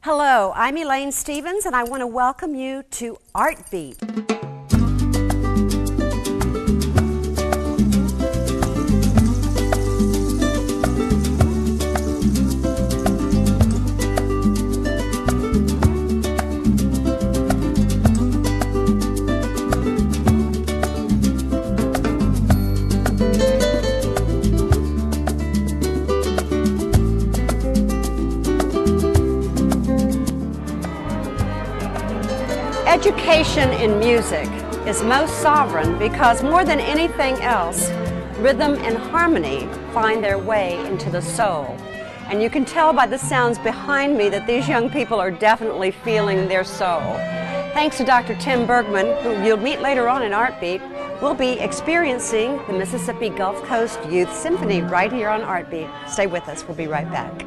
Hello, I'm Elaine Stevens, and I want to welcome you to Artbeat. Education in music is most sovereign because more than anything else, rhythm and harmony find their way into the soul. And you can tell by the sounds behind me that these young people are definitely feeling their soul. Thanks to Dr. Tim Bergman, who you'll meet later on in Artbeat, we'll be experiencing the Mississippi Gulf Coast Youth Symphony right here on Artbeat. Stay with us, we'll be right back.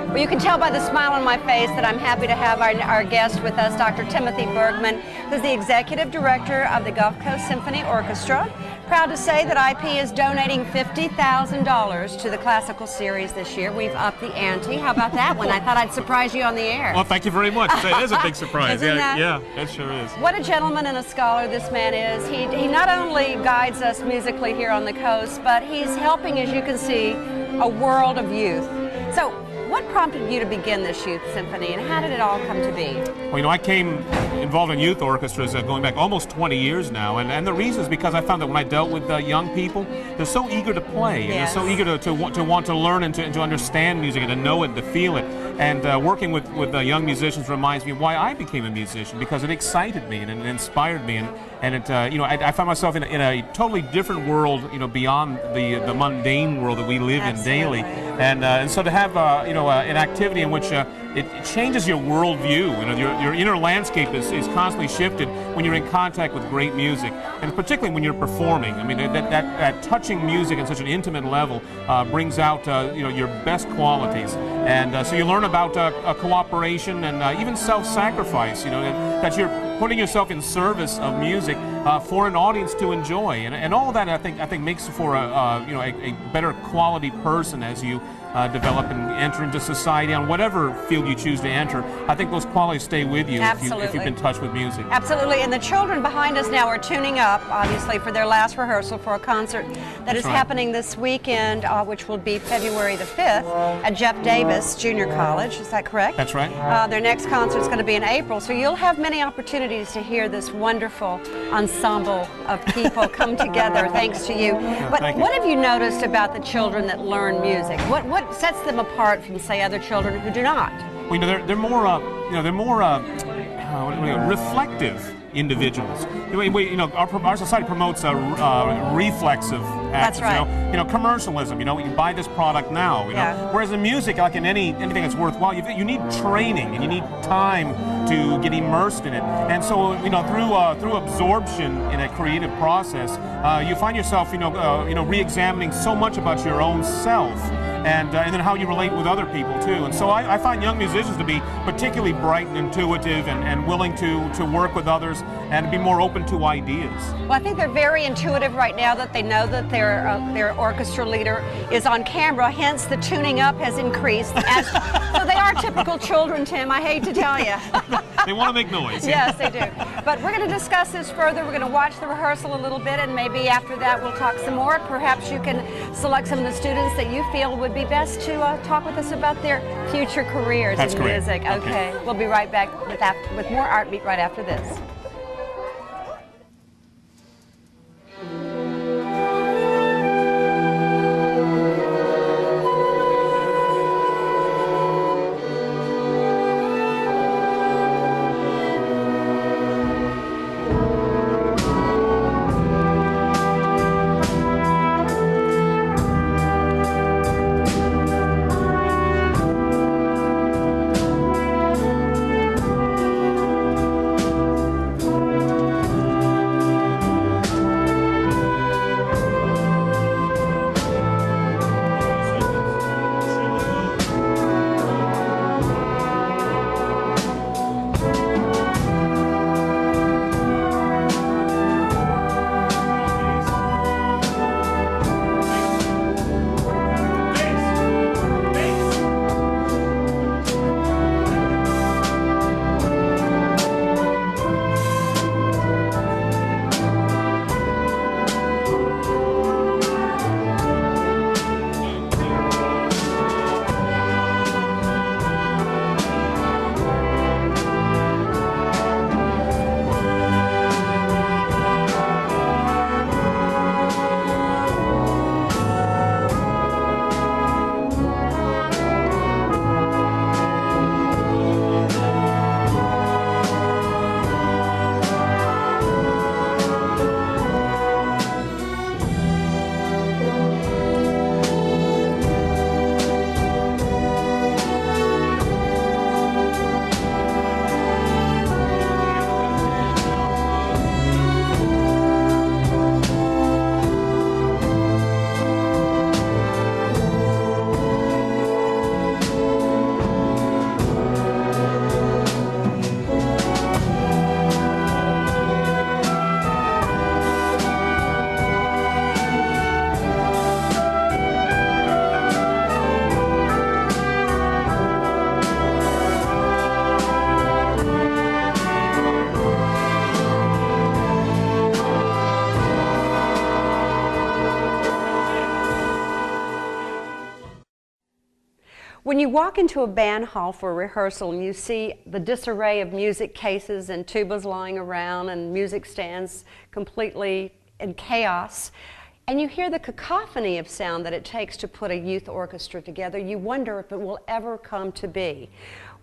Well, you can tell by the smile on my face that I'm happy to have our guest with us, Dr. Timothy Bergman, who's the Executive Director of the Gulf Coast Symphony Orchestra. Proud to say that IP is donating $50,000 to the classical series this year. We've upped the ante. How about that one? I thought I'd surprise you on the air. Well, thank you very much. It is a big surprise. Yeah, it sure is. What a gentleman and a scholar this man is. He not only guides us musically here on the coast, but he's helping, as you can see, a world of youth. So, what prompted you to begin this youth symphony, and how did it all come to be? Well, you know, I came involved in youth orchestras going back almost 20 years now, and the reason is because I found that when I dealt with young people, they're so eager to play, and yes, they're so eager to want to learn and to understand music and to know it and to feel it. And working with young musicians reminds me of why I became a musician, because it excited me and it inspired me, and it you know, I found myself in a totally different world, you know, beyond the mundane world that we live Absolutely. in daily, and so to have you know, an activity in which it changes your worldview. You know, your inner landscape is constantly shifted when you're in contact with great music, and particularly when you're performing. I mean, that touching music at such an intimate level brings out you know, your best qualities, and so you learn about cooperation and even self-sacrifice. You know, that you're putting yourself in service of music for an audience to enjoy, and all that I think makes for a better quality person as you develop and enter into society on whatever field you choose to enter. I think those qualities stay with you if you've been touched with music. Absolutely, and the children behind us now are tuning up, obviously, for their last rehearsal for a concert that is happening this weekend, which will be February the 5th at Jeff Davis Junior College. Is that correct? That's right. Their next concert is going to be in April, so you'll have many opportunities to hear this wonderful ensemble of people come together thanks to you. But what have you noticed about the children that learn music? What sets them apart from, say, other children who do not? Well, they're more reflective individuals. Our society promotes reflexive actions. That's right. Commercialism. You buy this product now. Whereas in music, like in anything that's worthwhile, you need training and you need time to get immersed in it. And so, through absorption in a creative process, you find yourself, re-examining so much about your own self. And then how you relate with other people too. And so I find young musicians to be particularly bright and intuitive and willing to work with others and to be more open to ideas. Well, I think they're very intuitive right now that they know that their orchestra leader is on camera, hence the tuning up has increased. So they are typical children, Tim, I hate to tell you. They want to make noise. Yes, they do. But we're going to discuss this further. We're going to watch the rehearsal a little bit, and maybe after that we'll talk some more. Perhaps you can select some of the students that you feel would be best to talk with us about their future careers in music. Okay. We'll be right back with more Art Beat right after this. When you walk into a band hall for a rehearsal and you see the disarray of music cases and tubas lying around and music stands completely in chaos, and you hear the cacophony of sound that it takes to put a youth orchestra together, you wonder if it will ever come to be.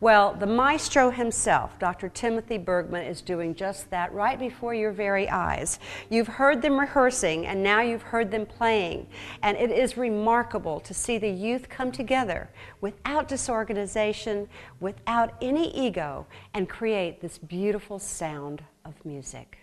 Well, the maestro himself, Dr. Timothy Bergman, is doing just that right before your very eyes. You've heard them rehearsing, and now you've heard them playing. And it is remarkable to see the youth come together without disorganization, without any ego, and create this beautiful sound of music.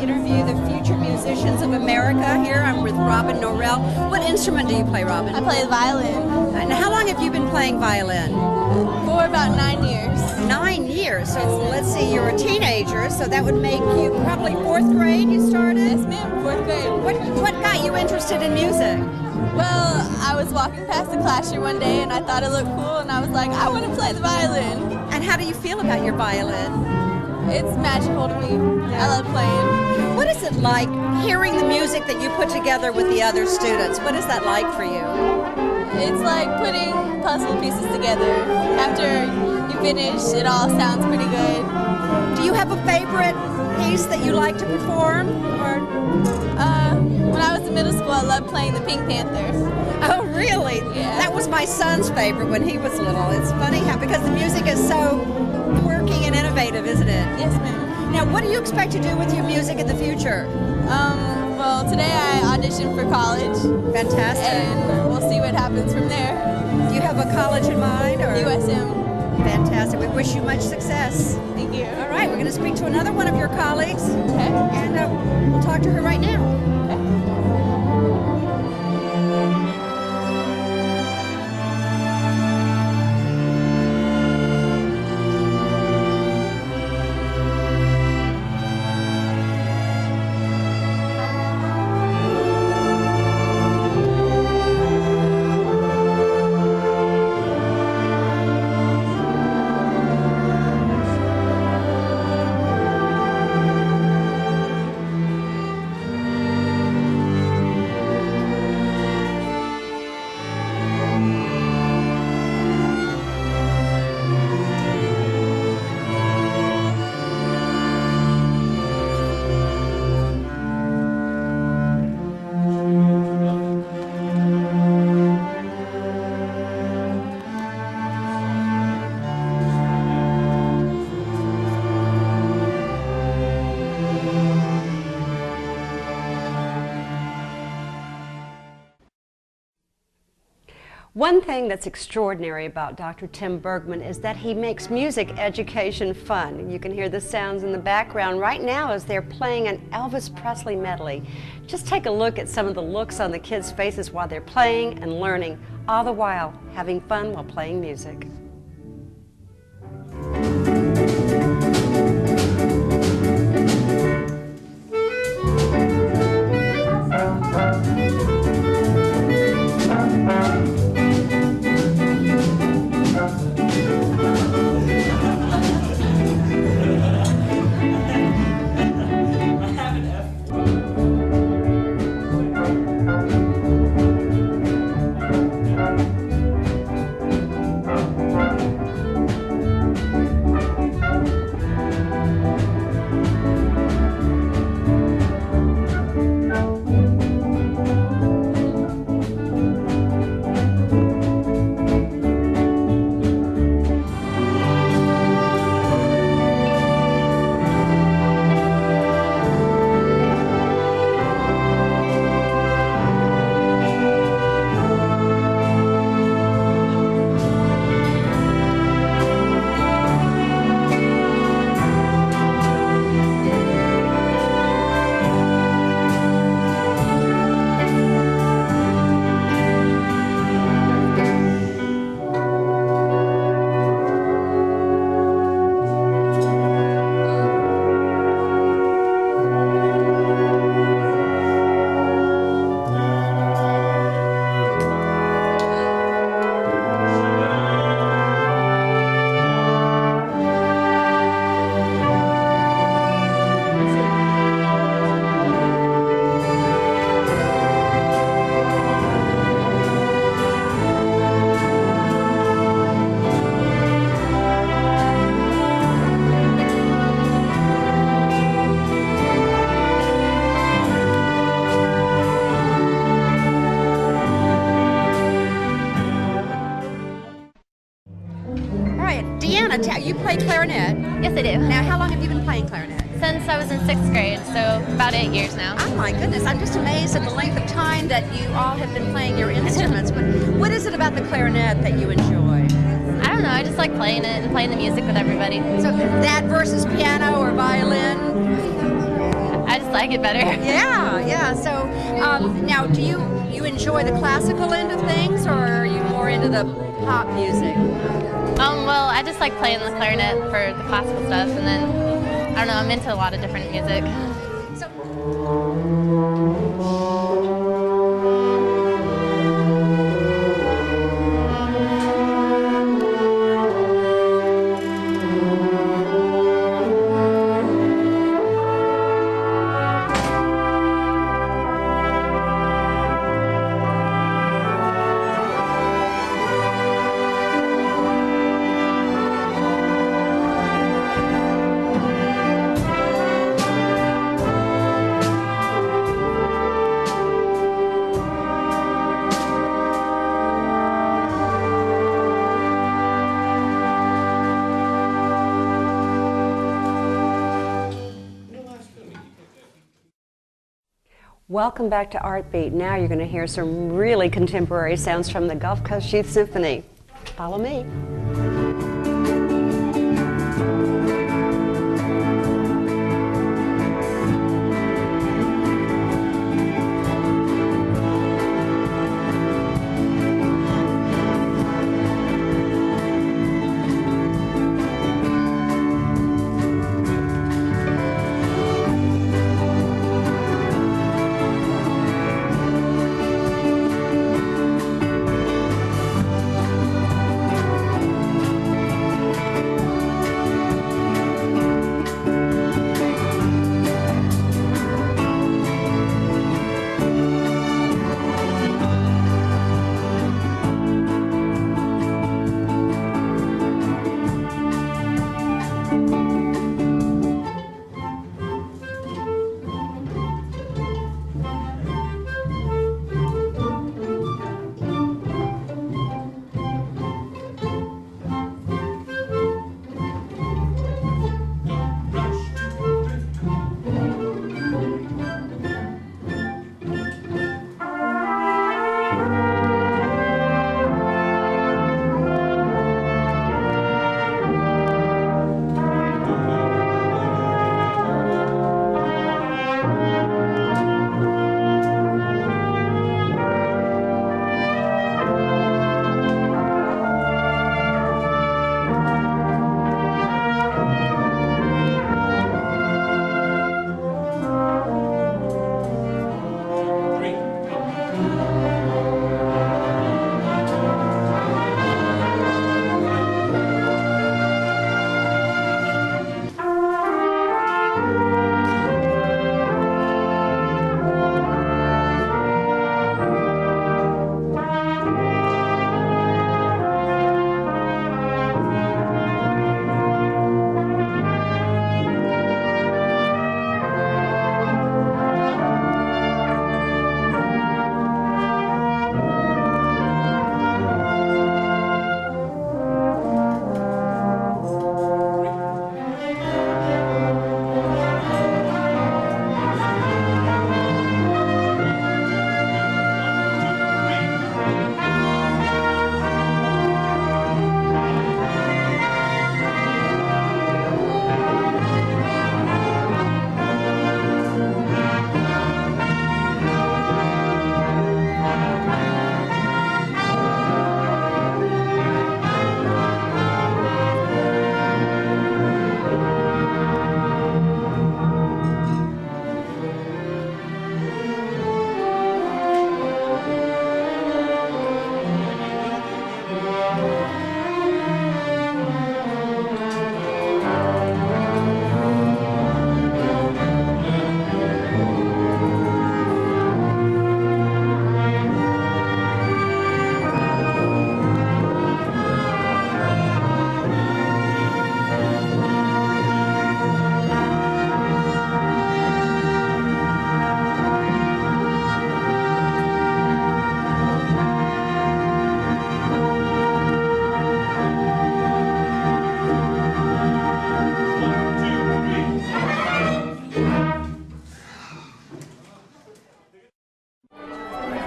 interview the future musicians of America here. I'm with Robin Norrell. What instrument do you play, Robin? I play the violin. And how long have you been playing violin? For about 9 years. 9 years. So let's see, you're a teenager, so that would make you probably 4th grade you started? Yes, ma'am, 4th grade. What got you interested in music? Well, I was walking past the classroom one day and I thought it looked cool and I was like, I want to play the violin. And how do you feel about your violin? It's magical to me. I love playing. What is it like hearing the music that you put together with the other students? What is that like for you? It's like putting puzzle pieces together. After you finish, it all sounds pretty good. Do you have a favorite piece that you like to perform? Or when I was in middle school, I loved playing the Pink Panther. Oh, really? Yeah. That was my son's favorite when he was little. It's funny how, because the music is so quirky and innovative, isn't it? Yes, ma'am. Now, what do you expect to do with your music in the future? Well, today I auditioned for college. Fantastic. And we'll see what happens from there. Do you have a college in mind? Or? USM. Fantastic. We wish you much success. Thank you. All right, we're going to speak to another one of your colleagues. Okay. And we'll talk to her right now. One thing that's extraordinary about Dr. Tim Bergman is that he makes music education fun. You can hear the sounds in the background right now as they're playing an Elvis Presley medley. Just take a look at some of the looks on the kids' faces while they're playing and learning, all the while having fun while playing music. You play clarinet. Yes, I do. Now, how long have you been playing clarinet? Since I was in 6th grade, so about 8 years now. Oh my goodness, I'm just amazed at the length of time that you all have been playing your instruments. What is it about the clarinet that you enjoy? I don't know, I just like playing it and playing the music with everybody. So that versus piano or violin? I just like it better. Yeah, yeah. So now, do you enjoy the classical end of things, or are you more into the pop music? Well, I just like playing the clarinet for the classical stuff, and then, I don't know, I'm into a lot of different music. So, welcome back to Art Beat. Now you're going to hear some really contemporary sounds from the Gulf Coast Youth Symphony. Follow me.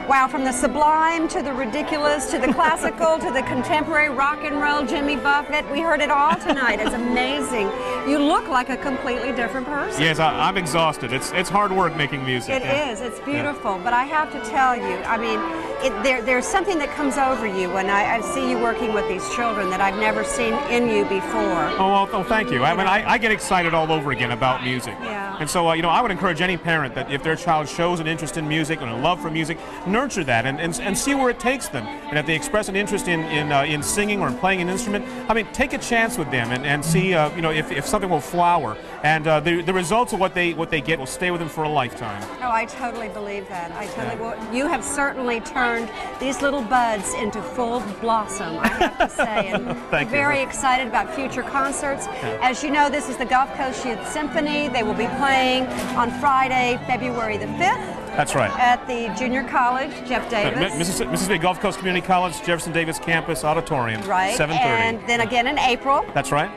Wow, from the sublime to the ridiculous to the classical to the contemporary rock and roll, Jimmy Buffett, we heard it all tonight. It's amazing. you look like a completely different person. Yes, I'm exhausted. It's hard work making music. It is. It's beautiful. But I have to tell you, I mean, there's something that comes over you when I see you working with these children that I've never seen in you before. Oh, well, thank you. I mean, I get excited all over again about music. Yeah. And so, you know, I would encourage any parent that if their child shows an interest in music and a love for music, nurture that and see where it takes them. And if they express an interest in singing or playing an instrument, I mean, take a chance with them and see, you know, if something will flower. And the results of what they get will stay with them for a lifetime. Oh, I totally believe that. I totally. Well, you have certainly turned these little buds into full blossom, I have to say. And Thank you. Very excited about future concerts. Yeah. As you know, this is the Gulf Coast Youth Symphony. They will be playing on Friday, February the 5th. That's right. At the Junior College, Jeff Davis. Mississippi Gulf Coast Community College, Jefferson Davis Campus Auditorium. Right. 7:30. And then again in April. That's right.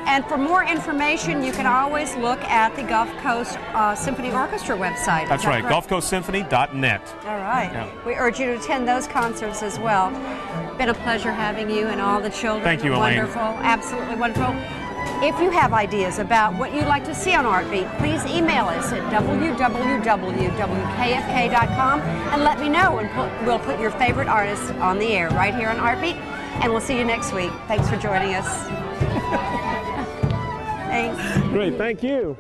And for more information, you can always look at the Gulf Coast Symphony Orchestra website. That's right, gulfcoastsymphony.net. All right. Yeah. We urge you to attend those concerts as well. Been a pleasure having you and all the children. Thank you, Elaine. Wonderful, absolutely wonderful. If you have ideas about what you'd like to see on Artbeat, please email us at www.wkfk.com and let me know, and we'll put your favorite artists on the air right here on Artbeat, and we'll see you next week. Thanks for joining us. Thanks. Great, thank you.